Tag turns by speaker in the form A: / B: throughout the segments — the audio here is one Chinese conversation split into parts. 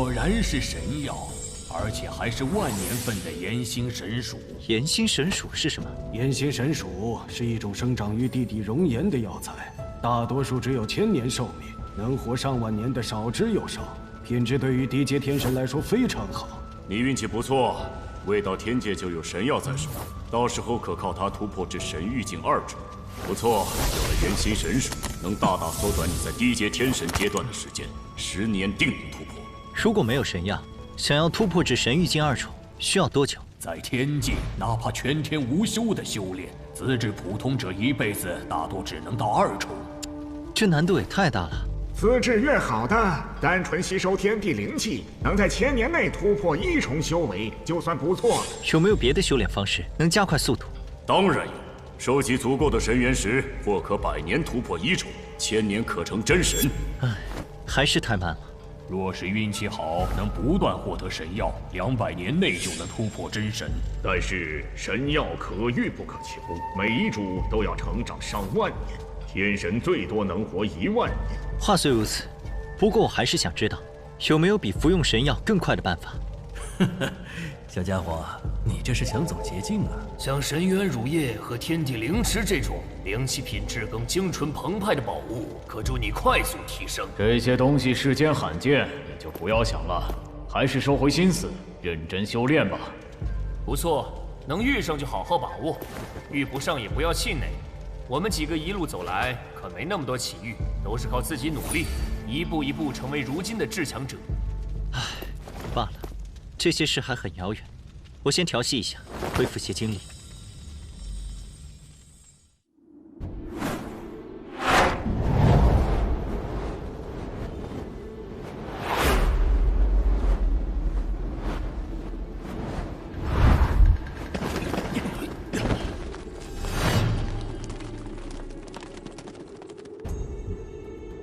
A: 果然是神药，而且还是万年份的炎星神属。
B: 炎星神属是什么？
C: 炎星神属是一种生长于地底熔岩的药材，大多数只有1000年寿命，能活上万年的少之又少，品质对于低阶天神来说非常好。
D: 你运气不错，未到天界就有神药在手，到时候可靠它突破至神域境2重。不错，有了炎星神属，能大大缩短你在低阶天神阶段的时间，10年定能突破。
B: 如果没有神药，想要突破至神域境2重，需要多久？
A: 在天界，哪怕全天无休的修炼，资质普通者一辈子大多只能到2重。
B: 这难度也太大了。
E: 资质越好的，单纯吸收天地灵气，能在1000年内突破1重修为，就算不错了。
B: 有没有别的修炼方式能加快速度？
D: 当然有，收集足够的神元石，或可100年突破1重，1000年可成真神。
B: 唉，还是太慢了。
A: 若是运气好，能不断获得神药，200年内就能突破真神。
F: 但是神药可遇不可求，每一株都要成长上万年，天神最多能活1万年。
B: 话虽如此，不过我还是想知道，有没有比服用神药更快的办法？
G: 小家伙，你这是想走捷径啊？像神元乳液和天地灵池这种灵气品质更精纯澎湃的宝物，可助你快速提升。
H: 这些东西世间罕见，你就不要想了，还是收回心思，认真修炼吧。
G: 不错，能遇上就好好把握，遇不上也不要气馁。我们几个一路走来，可没那么多奇遇，都是靠自己努力，一步一步成为如今的至强者。
B: 唉，罢了，这些事还很遥远，我先调息一下，恢复些精力。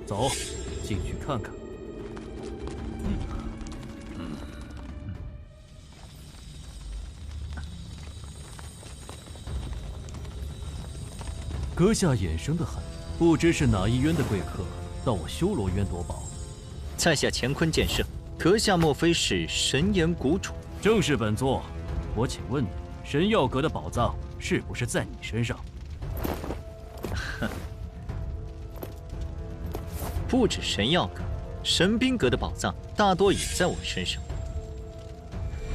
G: 走，进去看看。阁下眼生得很，不知是哪一渊的贵客到我修罗渊夺宝。
B: 在下乾坤剑圣，阁下莫非是神岩谷主？
G: 正是本座。我请问你，神药阁的宝藏是不是在你身上？
B: 哼。不止神药阁，神兵阁的宝藏大多也在我身上。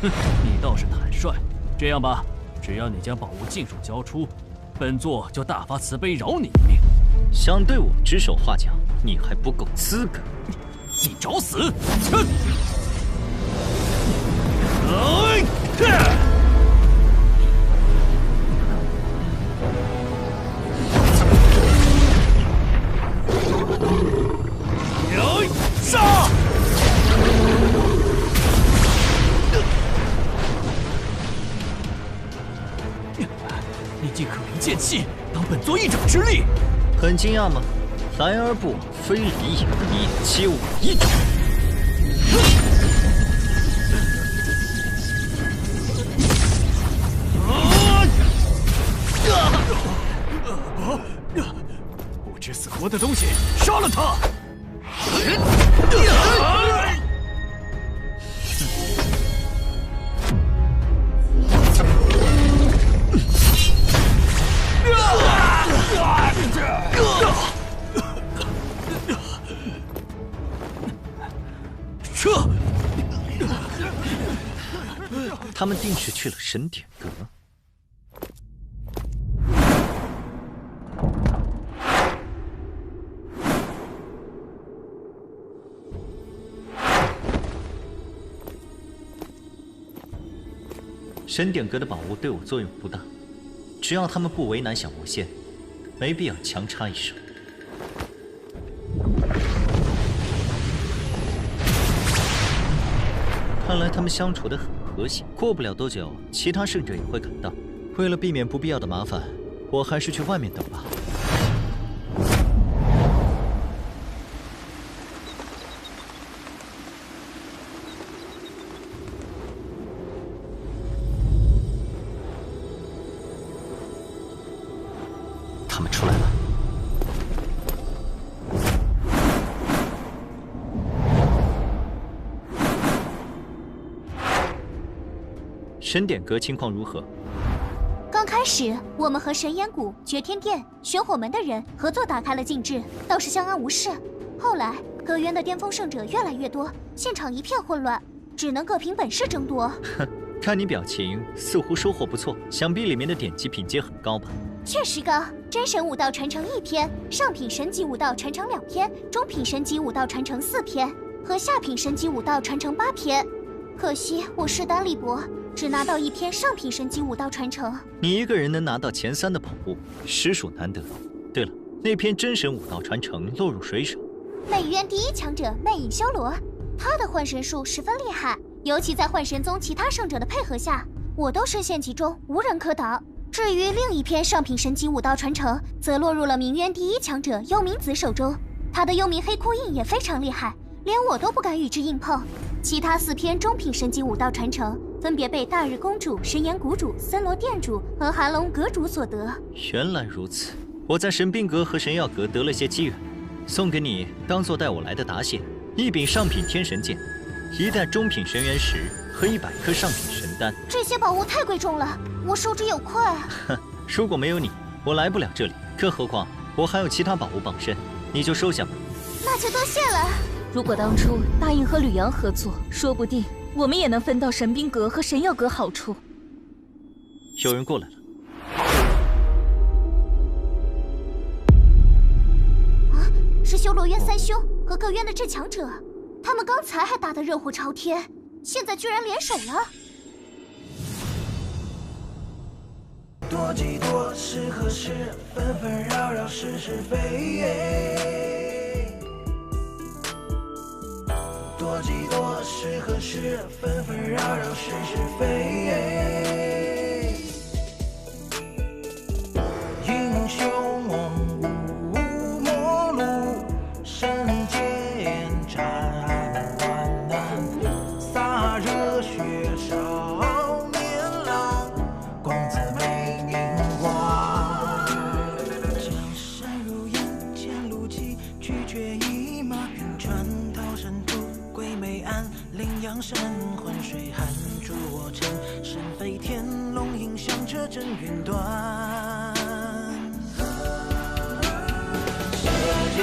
G: 哼，你倒是坦率。这样吧，只要你将宝物尽数交出，本座就大发慈悲饶你一命。
B: 想对我指手画脚，你还不够资格。
G: 你找死！哼！杀！你竟可离间隙，当本座一掌之力！
B: 很惊讶吗？来而不往非礼也，你接我一掌！
G: 不知死活的东西，杀了他！撤！
B: 他们定是去了神典阁。神典阁的宝物对我作用不大，只要他们不为难小魔仙，没必要强插一手。看来他们相处得很和谐，过不了多久，其他圣者也会赶到。为了避免不必要的麻烦，我还是去外面等吧。他们出来了。神典阁情况如何？
I: 刚开始，我们和神岩谷、绝天殿、玄火门的人合作打开了禁制，倒是相安无事。后来，阁渊的巅峰圣者越来越多，现场一片混乱，只能各凭本事争夺。
B: 哼，看你表情，似乎收获不错，想必里面的典籍品阶很高吧？
I: 确实高，真神武道传承1篇，上品神级武道传承2篇，中品神级武道传承4篇，和下品神级武道传承8篇。可惜我势单力薄，只拿到1篇上品神级武道传承。
B: 你一个人能拿到前3的宝物，实属难得。对了，那篇真神武道传承落入谁手？
I: 魅渊第1强者魅影修罗，他的幻神术十分厉害，尤其在幻神宗其他圣者的配合下，我都深陷其中，无人可挡。至于另1篇上品神级武道传承，则落入了明渊第1强者幽冥子手中。他的幽冥黑窟印也非常厉害，连我都不敢与之硬碰。其他4篇中品神级武道传承，分别被大日公主、神岩谷主、森罗殿主和寒龙阁主所得。
B: 原来如此，我在神兵阁和神药阁得了些机缘，送给你当做带我来的答谢：1柄上品天神剑，1袋中品神元石和100颗上品神丹。
I: 这些宝物太贵重了，我受之有愧。
B: 哼，如果没有你，我来不了这里。更何况我还有其他宝物傍身，你就收下吧。
I: 那就多谢了。
J: 如果当初答应和吕阳合作，说不定我们也能分到神兵阁和神药阁好处。
B: 有人过来了。
I: 啊，是修罗渊3兄和各渊的至强者，他们刚才还打得热火朝天，现在居然联手了。
K: 多几多是何事？纷纷扰扰是是非。多几多是何事？纷纷扰扰是是非。英雄无末路，神剑斩万难，洒热血少年郎，公子美名光。江山如烟，前路崎岖却一马云川，涛声突归梅岸，羚羊神浑水寒助我城，神飞天龙影响彻真云端。世界